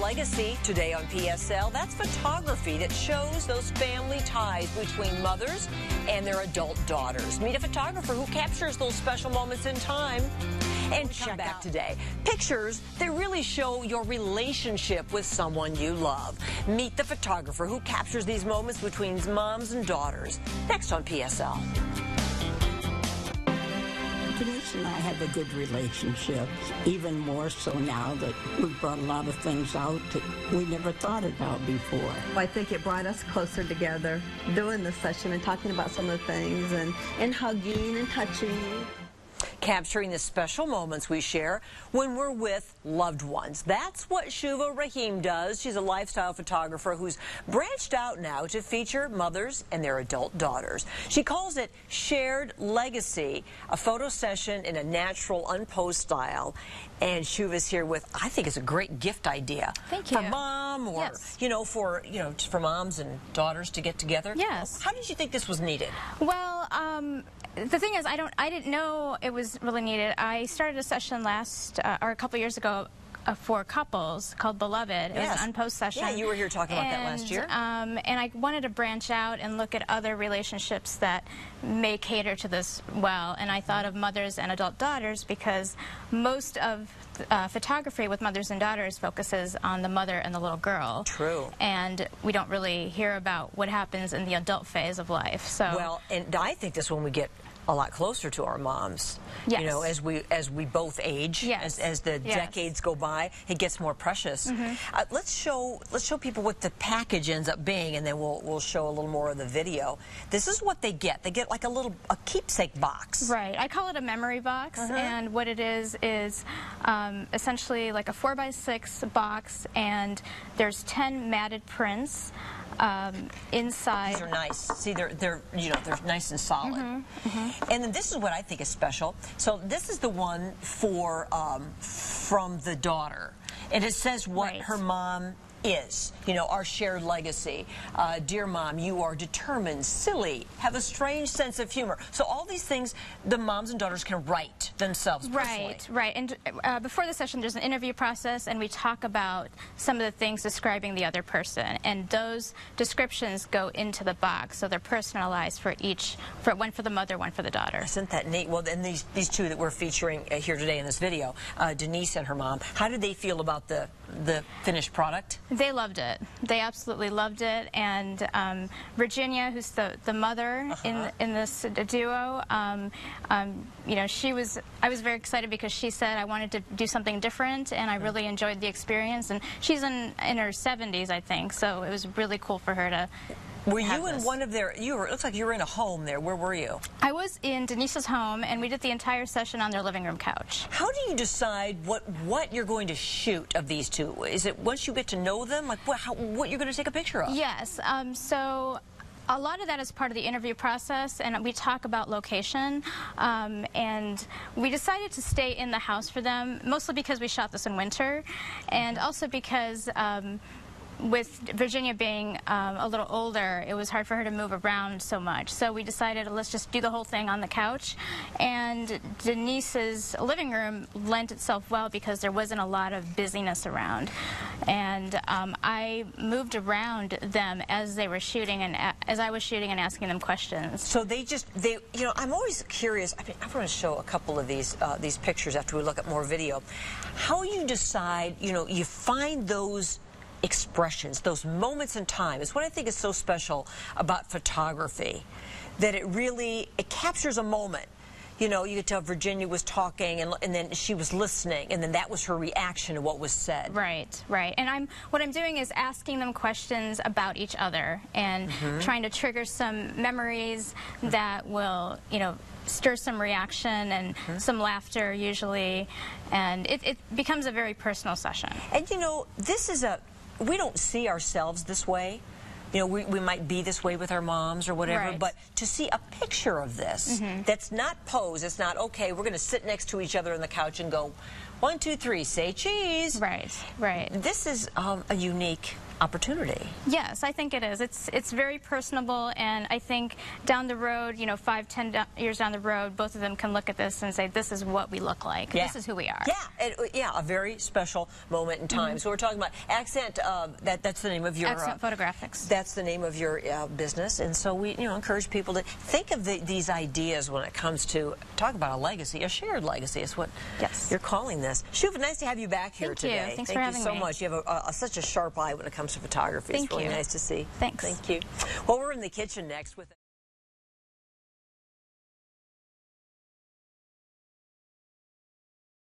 legacy today on PSL. That's photography that shows those family ties between mothers and their adult daughters. Meet a photographer who captures those special moments in time. And check back today. Pictures that really show your relationship with someone you love. Meet the photographer who captures these moments between moms and daughters. Next on PSL. Denise and I have a good relationship, even more so now that we've brought a lot of things out that we never thought about before. I think it brought us closer together, doing this session and talking about some of the things and hugging and touching. Capturing the special moments we share when we're with loved ones. That's what Shuva Rahim does. She's a lifestyle photographer who's branched out now to feature mothers and their adult daughters. She calls it Shared Legacy, a photo session in a natural, unposed style. And Shuva's here with, I think it's a great gift idea. Thank you. For mom or, yes. For moms and daughters to get together. Yes. How did you think this was needed? Well, the thing is, I didn't know it was really needed. I started a session a couple years ago for couples called Beloved. It was an unposed session. Yeah, you were here talking about that last year. And I wanted to branch out and look at other relationships that may cater to this well. And I thought of mothers and adult daughters because most of photography with mothers and daughters focuses on the mother and the little girl. True. And we don't really hear about what happens in the adult phase of life. So well, and I think this one we get a lot closer to our moms. Yes. You know, as we both age, yes. as the decades go by, it gets more precious. Let's show people what the package ends up being, and then we'll show a little more of the video. This is what they get. They get like a keepsake box. Right. I call it a memory box, and what it is essentially like a 4x6 box, and there's 10 matted prints. Inside. These are nice. See, they're nice and solid. And then this is what I think is special. So this is the one for from the daughter, and it says what her mom is, our shared legacy. Dear Mom, you are determined, silly, have a strange sense of humor. So all these things the moms and daughters can write themselves personally. Right. And before the session, there's an interview process, and we talk about some of the things describing the other person. And those descriptions go into the box, so they're personalized for each, one for the mother, one for the daughter. Isn't that neat? Well, then these two that we're featuring here today in this video, Denise and her mom, how did they feel about the finished product? They loved it. They absolutely loved it. And Virginia, who's the mother in this duo, I was very excited because she said I wanted to do something different, and I really enjoyed the experience. And she's in her 70s, I think, so it was really cool for her to. Were you in one of their? It looks like you were in a home there. Where were you? I was in Denise's home, and we did the entire session on their living room couch. How do you decide what you're going to shoot of these two? Is it once you get to know them, like what you're going to take a picture of? Yes. So a lot of that is part of the interview process, and we talk about location, and we decided to stay in the house for them, mostly because we shot this in winter, and also because with Virginia being a little older, it was hard for her to move around so much. So we decided, let's just do the whole thing on the couch. And Denise's living room lent itself well because there wasn't a lot of busyness around. And I moved around them as they were shooting, and as I was shooting and asking them questions. So I'm always curious. I mean, I'm going to show a couple of these pictures after we look at more video. How you decide, you find those expressions, those moments in time, is what I think is so special about photography, that it captures a moment. You could tell Virginia was talking, and then she was listening, and then that was her reaction to what was said. Right. And what I'm doing is asking them questions about each other and trying to trigger some memories that will, stir some reaction and some laughter usually, and it becomes a very personal session. And we don't see ourselves this way. We might be this way with our moms or whatever, but to see a picture of this that's not posed, it's not, okay, we're going to sit next to each other on the couch and go, 1, 2, 3, say cheese. Right. This is a unique opportunity. Yes, I think it is. It's very personable, and I think down the road, 5, 10 years down the road, both of them can look at this and say, this is what we look like. Yeah. This is who we are. Yeah, a very special moment in time. So we're talking about Accent, that's the name of your... Accent Photographics. That's the name of your business, and so we encourage people to think of these ideas when it comes to talk about a legacy, a shared legacy is what you're calling this. Shuva, nice to have you back here today. Thanks for having me. Thank you so much. You have such a sharp eye when it comes to photography. It's really nice to see. Thanks. Thank you. Well, we're in the kitchen next with...